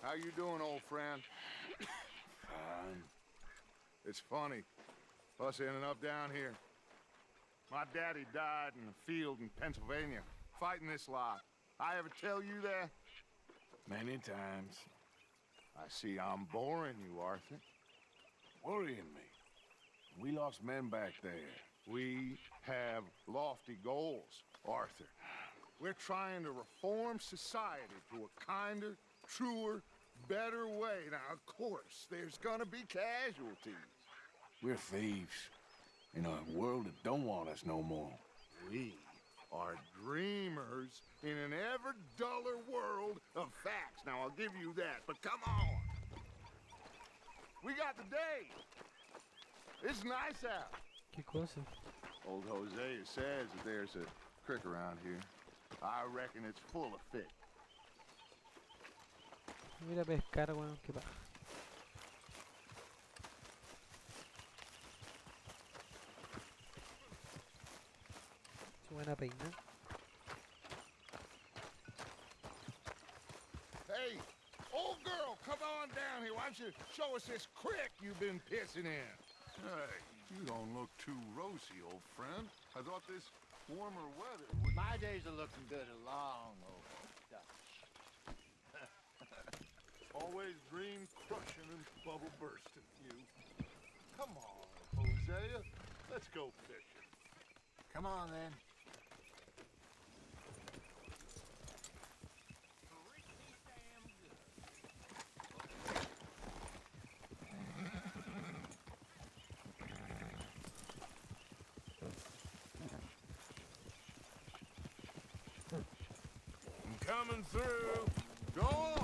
How you doing, old friend? Fine. It's funny, us ending up down here. My daddy died in a field in Pennsylvania, fighting this lot. I ever tell you that? Many times. I see I'm boring you, Arthur. Worrying me. We lost men back there. We have lofty goals, Arthur. We're trying to reform society to a kinder, truer, better way. Now, of course, there's gonna be casualties. We're thieves. In a world that don't want us no more. We are dreamers in an ever duller world of facts. Now, I'll give you that, but come on. We got the day. It's nice out. Que cosa? Old Hosea says that there's a creek around here. I reckon it's full of fish. Voy a ir a pescar, weón, qué paja. Qué buena peina. Hey, old girl, come on down here. Why don't you show us this creek you've been pissing in? Hey, you don't look too rosy, old friend. I thought this warmer weather would... My days are looking good along, old Dutch. Always dream crushing and bubble bursting, you. Come on, Hosea. Let's go fishing. Come on, then. I'm coming through. Go on.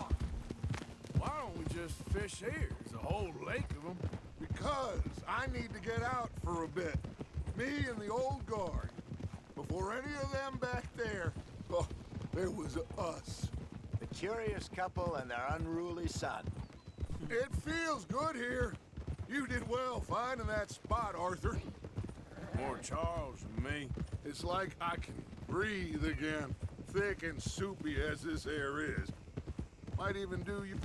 Why don't we just fish here? There's a whole lake of them. Because I need to get out for a bit. Me and the old guard. Before any of them back there, oh, there was us. The curious couple and their unruly son. It feels good here. You did well finding that spot, Arthur. More Charles than me. It's like I can breathe again, thick and soupy as this air is. Might even do you...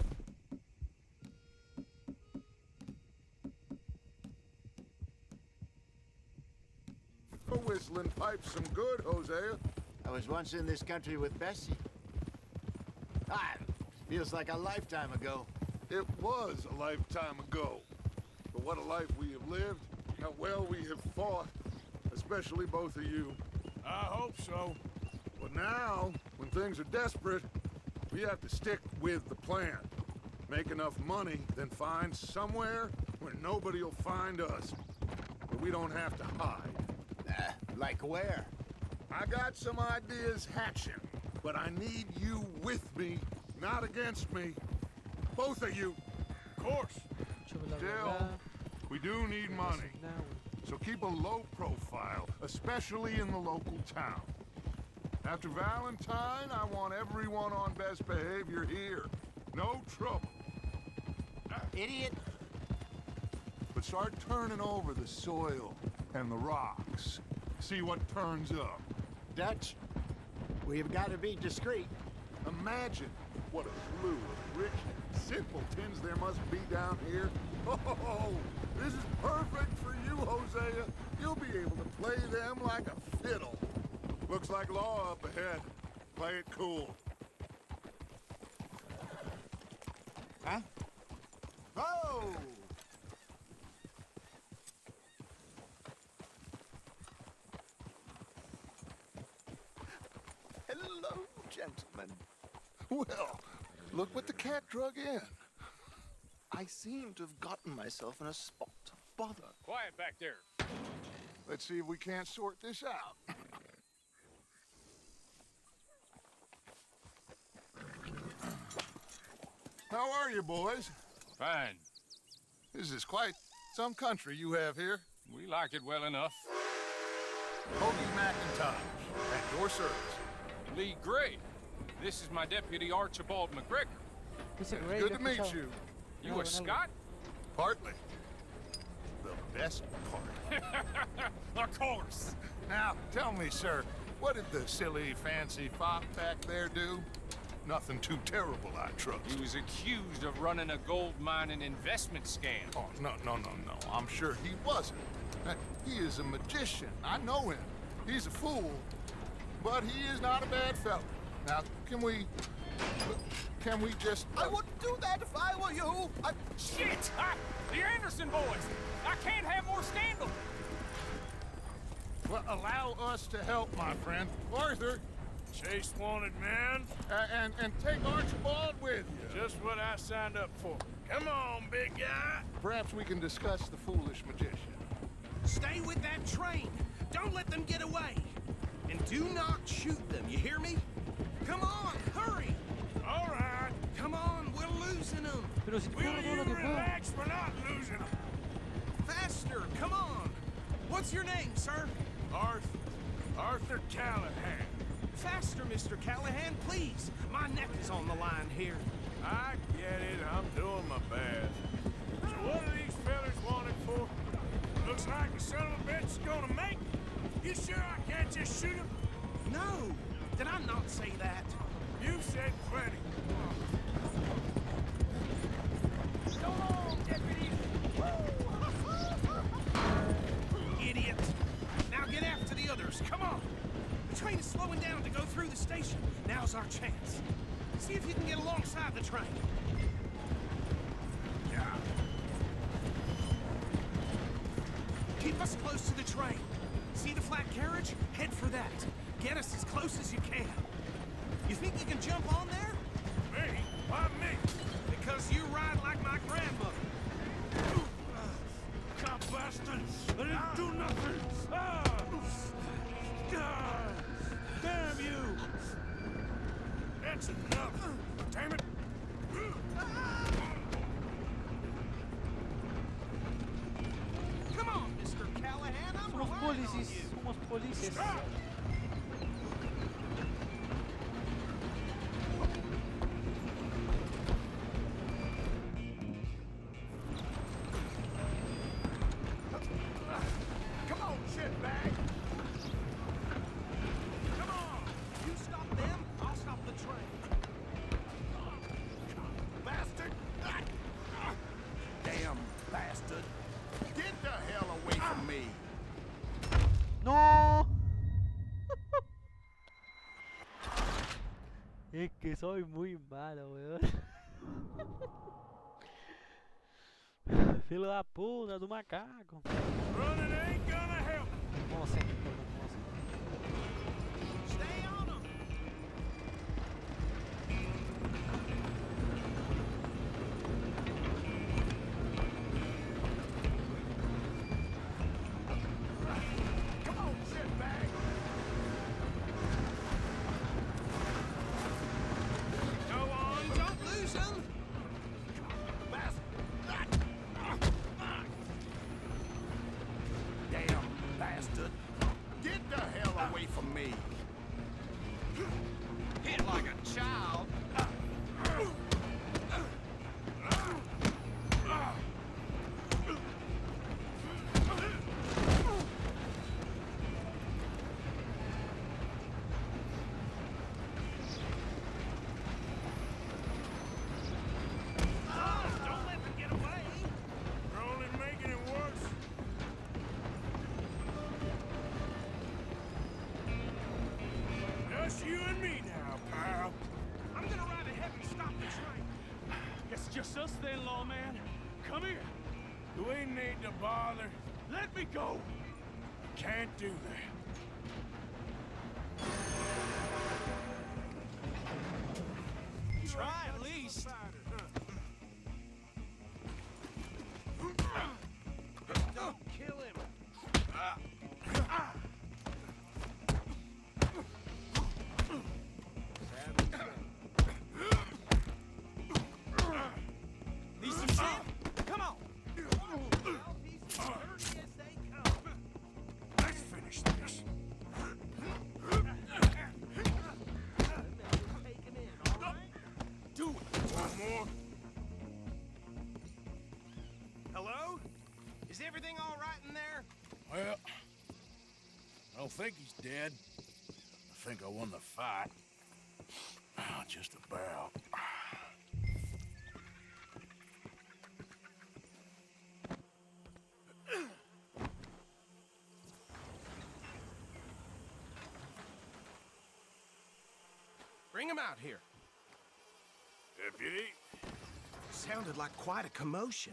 Whistling pipes some good, Hosea. I was once in this country with Bessie. Feels like a lifetime ago. It was a lifetime ago. But what a life we have lived, how well we have fought, especially both of you. I hope so. But now, when things are desperate, we have to stick with the plan. Make enough money, then find somewhere where nobody will find us. Where we don't have to hide. Like where? I got some ideas hatching, but I need you with me, not against me. Both of you. Of course. Still, we do need money. So keep a low profile, especially in the local town. After Valentine, I want everyone on best behavior here. No trouble. Idiot. But start turning over the soil and the rocks. See what turns up. Dutch, we've got to be discreet. Imagine what a slew of rich simpletons there must be down here. Oh, this is perfect for you, Hosea. You'll be able to play them like a fiddle. Looks like law up ahead. Play it cool. Huh? Oh! Hello, gentlemen. Well, look what the cat drug in. I seem to have gotten myself in a spot of bother. Quiet back there. Let's see if we can't sort this out. How are you, boys? Fine. This is quite some country you have here. We like it well enough. Hoagie McIntosh, at your service. Lee Gray. This is my deputy Archibald McGregor. Dice Gray, Good lo to he meet escuchado. you. You No, a no. Scot? Partly. The best part. Of course. Now, tell me, sir, what did the silly, fancy fop back there do? Nothing too terrible, I trust. He was accused of running a gold mining investment scam. Oh, no. I'm sure he wasn't. He is a magician. I know him. He's a fool, but he is not a bad fellow. Now, can we just... I wouldn't do that if I were you. Shit! The Anderson boys! I can't have more scandal! Well, allow us to help, my friend. Arthur, Chase wanted man. and take Archibald with you. Just what I signed up for. Come on, big guy. Perhaps we can discuss the foolish magician. Stay with that train. Don't let them get away. And do not shoot them, you hear me? Come on, hurry. All right. Come on, we're losing them. Pero si te Will pongo todo you lo que puedo. relax? We're not losing them. Faster, come on. What's your name, sir? Arthur Callahan. Faster, Mr. Callahan, please. My neck is on the line here. I get it. I'm doing my best. So what are these fellas wanted for? Looks like the son of a bitch is gonna make it. You sure I can't just shoot him? No, did I not say that? You've said plenty. So long, deputy. Idiot. Now get after the others, come on. The train is slowing down to go through the station. Now's our chance. See if you can get alongside the train. Yeah. Keep us close to the train. See the flat carriage? Head for that. Get us as close as you can. You think you can jump on there? Me? Why me? Because you ride like my grandmother. Cop bastard! I didn't do nothing! Damn you! That's enough! Damn it! Come on, Mr. Callahan, I'm Somos relying on policies, you. somos polices. Stop! Come on, shitbag! Come on! You stop them, I'll stop the train. Bastard! Damn bastard! Get the hell away from me! ¡No! Es que soy muy malo, weón. Filho da puta do macaco. Running ain't gonna help! Vamos a hacer, vamos a hacer. Stay on them! Come on, shitbag! Go on, don't lose them! Damn bastard! Get the hell away from me! Hit like a child. Don't let them get away. You're only making it worse. Just you and me now, pal. I'm gonna ride ahead and stop the train. Guess it's just us then, lawman. Come here. We need to bother. Let me go. Can't do that. Try at least. Don't kill him. Need some shit? Come on. He's as dirty as they come. Let's finish this. Take him in, all right? Do it. One more. Hello? Is everything all right in there? Well, I don't think he's dead. I think I won the fight. just about. Bring him out here. Deputy, Sounded like quite a commotion.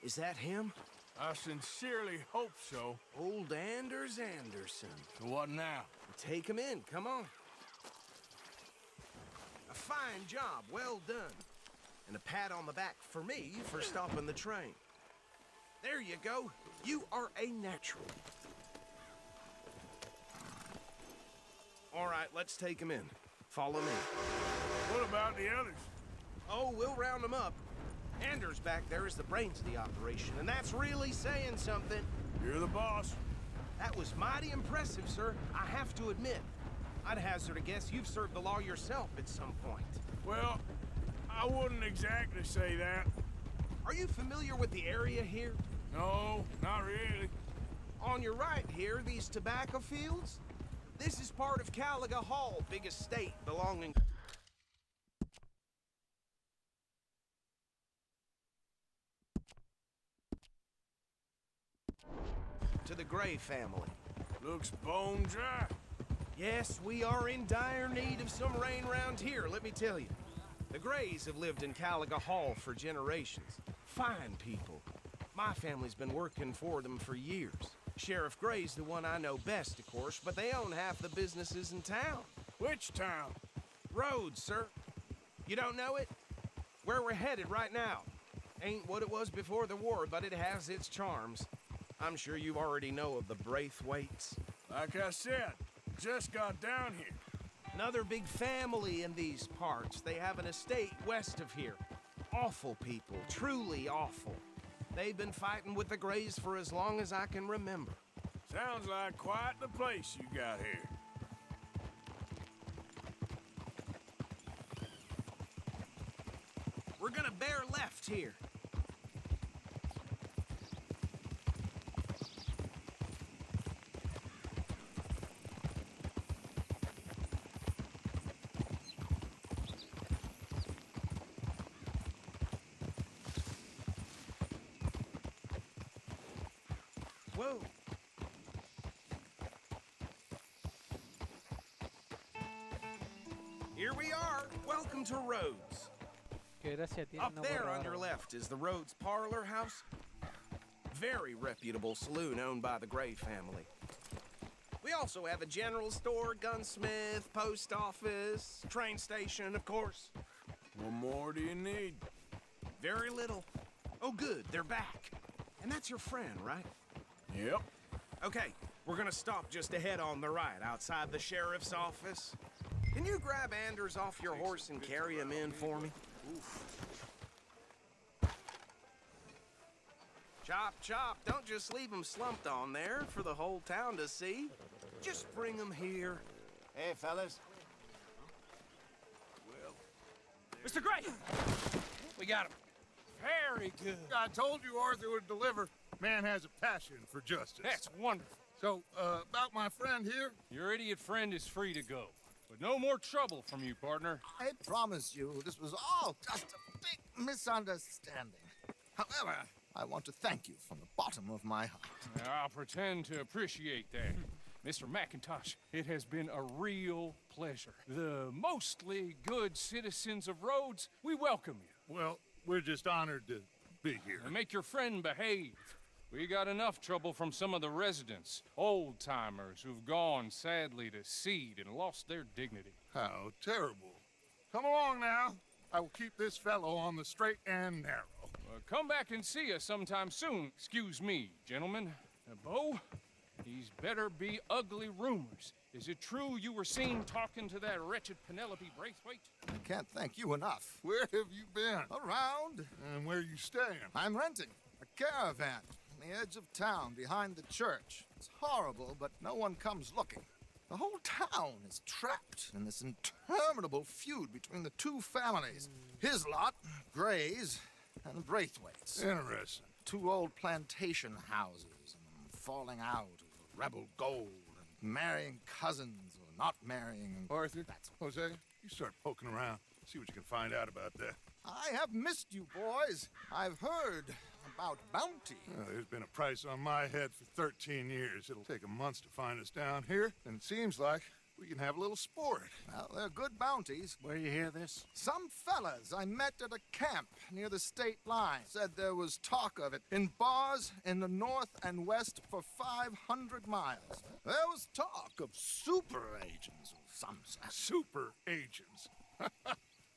Is that him? I sincerely hope so. Old Anders Anderson. So what now? Take him in, come on. A fine job, well done. And a pat on the back for me for stopping the train. There you go. You are a natural. All right, let's take him in. Follow me. What about the others? Oh, we'll round them up. Anders back there is the brains of the operation, and that's really saying something. You're the boss. That was mighty impressive, sir. I have to admit. I'd hazard a guess you've served the law yourself at some point. Well, I wouldn't exactly say that. Are you familiar with the area here? No, not really. On your right here, these tobacco fields? This is part of Caliga Hall, big estate belonging to the Gray family. Looks bone dry. Yes, we are in dire need of some rain around here, let me tell you. The Grays have lived in Caliga Hall for generations. Fine people. My family's been working for them for years. Sheriff Gray's the one I know best, of course, but they own half the businesses in town. Which town? Rhodes, sir. You don't know it? Where we're headed right now. Ain't what it was before the war, but it has its charms. I'm sure you already know of the Braithwaites. Like I said, just got down here. Another big family in these parts. They have an estate west of here. Awful people, truly awful. They've been fighting with the Grays for as long as I can remember. Sounds like quite the place you got here. We're gonna bear left here. Whoa. Here we are. Welcome to Rhodes. Qué gracia tiene Up una there gorra on your barba. left is the Rhodes Parlor House. Very reputable saloon owned by the Gray family. We also have a general store, gunsmith, post office, train station, of course. What more do you need? Very little. Oh, good, they're back. And that's your friend, right? Yep. Okay, we're gonna stop just ahead on the right, outside the sheriff's office. Can you grab Anders off your horse and carry him in for me? Chop, chop, don't just leave him slumped on there for the whole town to see. Just bring him here. Hey, fellas. Mr. Gray! We got him. Very good. I told you Arthur would deliver. Man has a passion for justice. That's wonderful. So, about my friend here, Your idiot friend is free to go. But no more trouble from you, partner. I promise you, this was all just a big misunderstanding. However, I want to thank you from the bottom of my heart. I'll pretend to appreciate that. Mr. McIntosh, it has been a real pleasure. The mostly good citizens of Rhodes, we welcome you. well, we're just honored to be here. And make your friend behave. We got enough trouble from some of the residents, old-timers who've gone, sadly, to seed and lost their dignity. How terrible. Come along now. I will keep this fellow on the straight and narrow. Come back and see us sometime soon. Excuse me, gentlemen. Bo, these better be ugly rumors. Is it true you were seen talking to that wretched Penelope Braithwaite? I can't thank you enough. Where have you been? Around, And where you staying? I'm renting a caravan on the edge of town behind the church. It's horrible, but no one comes looking. The whole town is trapped in this interminable feud between the two families. His lot, Gray's, and the Braithwaites. Interesting. Two old plantation houses, and falling out over rebel gold, and marrying cousins or not marrying. And Arthur, That's Jose, You start poking around, see what you can find out about that. I have missed you, boys. I've heard about bounty. There's been a price on my head for 13 years. It'll take 'em months to find us down here, and it seems like we can have a little sport. Well, they're good bounties. Where you hear this? Some fellas I met at a camp near the state line said there was talk of it in bars in the north and west for 500 miles. There was talk of super agents or some such. Super agents.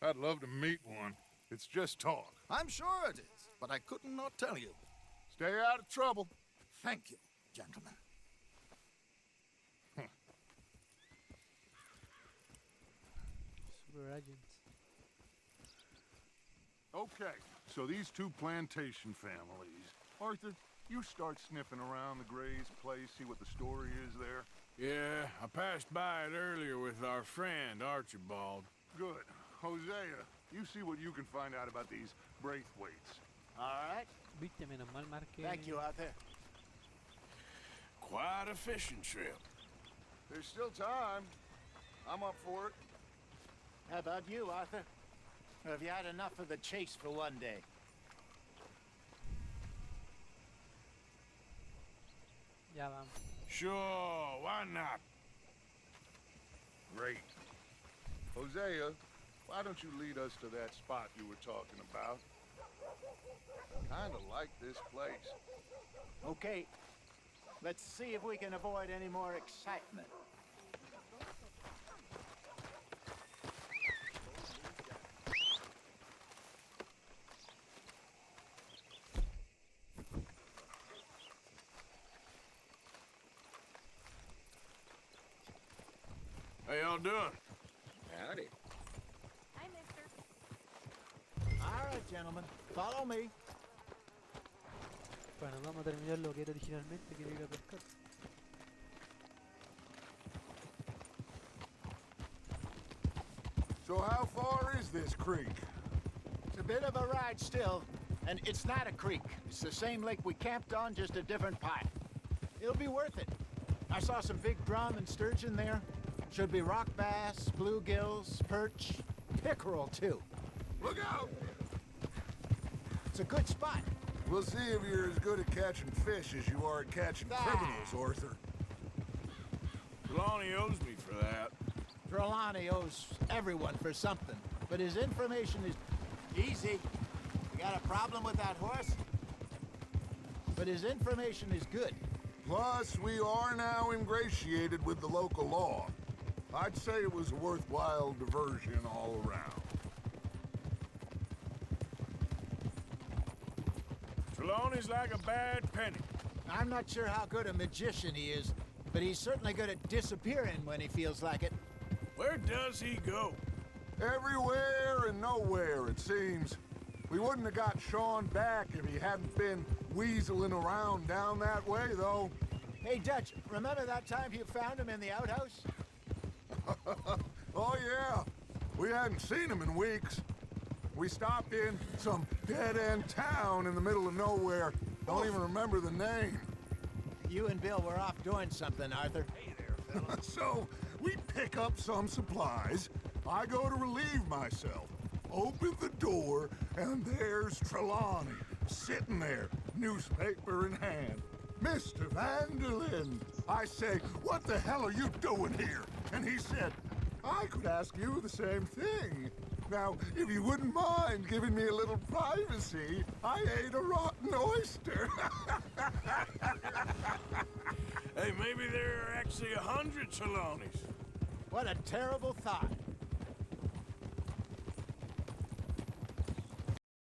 I'd love to meet one. It's just talk. I'm sure it is, but I couldn't not tell you. Stay out of trouble. Thank you, gentlemen. Super agents. Okay, so these two plantation families. Arthur, you start sniffing around the Gray's place, see what the story is there. Yeah, I passed by it earlier with our friend, Archibald. Good. Hosea, you see what you can find out about these Braithwaites. All right. Viste, menos mal marqué. Thank you, Arthur. Quite a fishing trip. There's still time. I'm up for it. How about you, Arthur? Or have you had enough of the chase for one day? Ya vamos. Sure, why not? Great. Hosea, why don't you lead us to that spot you were talking about? Kinda like this place. Okay. Let's see if we can avoid any more excitement. How y'all doing? Howdy. Hi, mister. All right, gentlemen. Follow me. Bueno, vamos a terminar lo que era originalmente, que era ir a pescar. So how far is this creek? It's a bit of a ride still, and it's not a creek. It's the same lake we camped on, just a different pipe. It'll be worth it. I saw some big drum and sturgeon there. Should be rock bass, bluegills, perch, pickerel too. Look out! It's a good spot. We'll see if you're as good at catching fish as you are at catching criminals, Arthur. Trelawney owes me for that. Trelawney owes everyone for something, but his information is easy. You got a problem with that horse? But his information is good. Plus, we are now ingratiated with the local law. I'd say it was a worthwhile diversion all around. Trelawney's like a bad penny. I'm not sure how good a magician he is, but he's certainly good at disappearing when he feels like it. Where does he go? Everywhere and nowhere, it seems. We wouldn't have got Sean back if he hadn't been weaseling around down that way, though. Hey, Dutch, remember that time you found him in the outhouse? Oh, yeah. We hadn't seen him in weeks. We stopped in some dead-end town in the middle of nowhere. Don't even remember the name. You and Bill were off doing something, Arthur. Hey there, fella. So, we pick up some supplies. I go to relieve myself. Open the door, and there's Trelawney, sitting there, newspaper in hand. Mr. Vanderlyn. I say, what the hell are you doing here? And he said, I could ask you the same thing. Now, if you wouldn't mind giving me a little privacy, I ate a rotten oyster. Hey, maybe there are actually 100 Trelawneys. What a terrible thought.